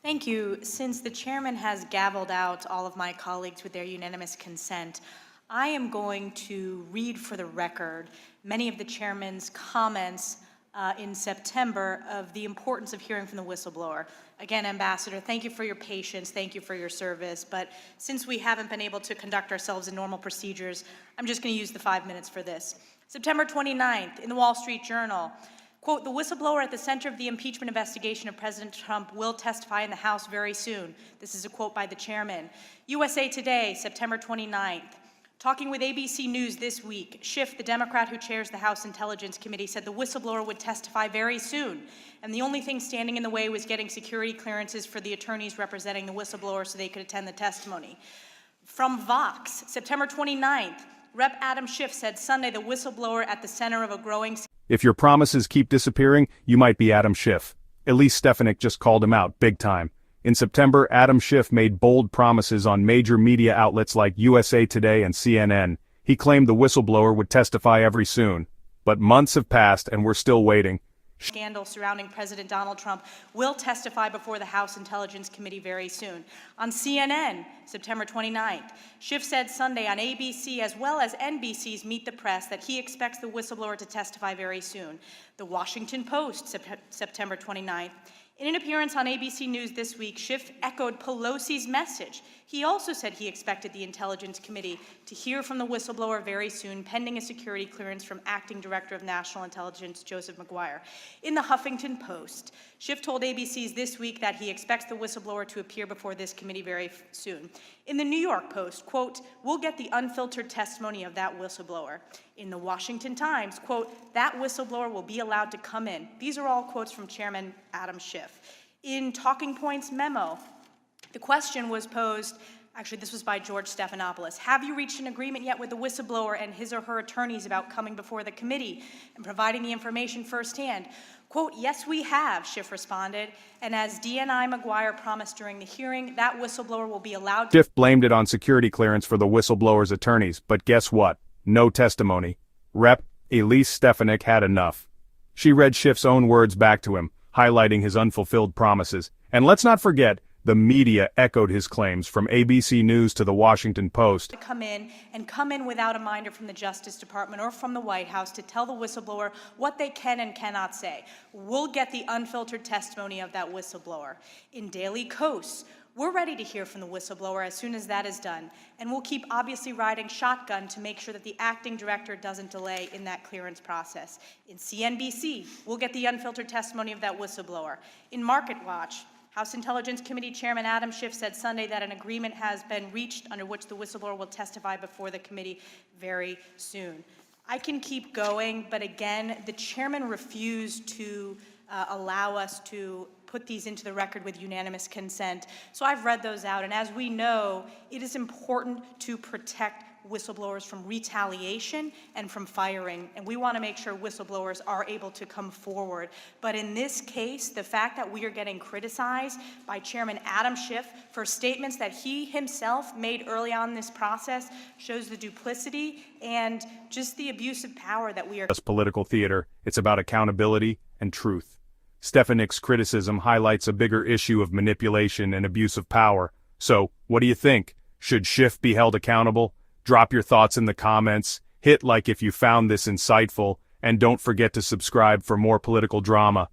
Thank you. Since the chairman has gavelled out all of my colleagues with their unanimous consent, I am going to read for the record many of the chairman's comments in September of the importance of hearing from the whistleblower. Again, Ambassador, thank you for your patience, thank you for your service, but since we haven't been able to conduct ourselves in normal procedures, I'm just going to use the 5 minutes for this. September 29th, in the Wall Street Journal, quote, "The whistleblower at the center of the impeachment investigation of President Trump will testify in the House very soon." This is a quote by the chairman. USA Today, September 29th. Talking with ABC News this week, Schiff, the Democrat who chairs the House Intelligence Committee, said the whistleblower would testify very soon, and the only thing standing in the way was getting security clearances for the attorneys representing the whistleblower so they could attend the testimony. From Vox, September 29th, Rep. Adam Schiff said Sunday the whistleblower at the center of a growing... If your promises keep disappearing, you might be Adam Schiff. Elise Stefanik just called him out, big time. In September, Adam Schiff made bold promises on major media outlets like USA Today and CNN. He claimed the whistleblower would testify every soon. But months have passed and we're still waiting. Scandal surrounding President Donald Trump will testify before the House Intelligence Committee very soon. On CNN, September 29th, Schiff said Sunday on ABC as well as NBC's Meet the Press that he expects the whistleblower to testify very soon. The Washington Post, September 29th. In an appearance on ABC News this week, Schiff echoed Pelosi's message. He also said he expected the Intelligence Committee to hear from the whistleblower very soon, pending a security clearance from Acting Director of National Intelligence Joseph Maguire. In the Huffington Post, Schiff told ABC's This Week that he expects the whistleblower to appear before this committee very soon. In the New York Post, quote, "We'll get the unfiltered testimony of that whistleblower." In the Washington Times, quote, "That whistleblower will be allowed to come in." These are all quotes from Chairman Adam Schiff. In Talking Points memo, the question was posed, actually this was by George Stephanopoulos, "Have you reached an agreement yet with the whistleblower and his or her attorneys about coming before the committee and providing the information firsthand?" Quote, "Yes, we have," Schiff responded, "and as DNI Maguire promised during the hearing, that whistleblower will be allowed to..." Schiff blamed it on security clearance for the whistleblower's attorneys, but guess what? No testimony. Rep. Elise Stefanik had enough. She read Schiff's own words back to him, highlighting his unfulfilled promises. And let's not forget, the media echoed his claims from ABC News to the Washington Post. To come in without a minder from the Justice Department or from the White House to tell the whistleblower what they can and cannot say. We'll get the unfiltered testimony of that whistleblower. In Daily Kos, we're ready to hear from the whistleblower as soon as that is done, and we'll keep obviously riding shotgun to make sure that the acting director doesn't delay in that clearance process. In CNBC, we'll get the unfiltered testimony of that whistleblower. In Market Watch, House Intelligence Committee Chairman Adam Schiff said Sunday that an agreement has been reached under which the whistleblower will testify before the committee very soon. I can keep going, but again, the chairman refused to allow us to put these into the record with unanimous consent. So I've read those out, and as we know, it is important to protect whistleblowers from retaliation and from firing, and we want to make sure whistleblowers are able to come forward. But in this case, the fact that we are getting criticized by Chairman Adam Schiff for statements that he himself made early on in this process shows the duplicity and just the abuse of power that we are... It's political theater. It's about accountability and truth. Stefanik's criticism highlights a bigger issue of manipulation and abuse of power. So, what do you think? Should Schiff be held accountable? Drop your thoughts in the comments, hit like if you found this insightful, and don't forget to subscribe for more political drama.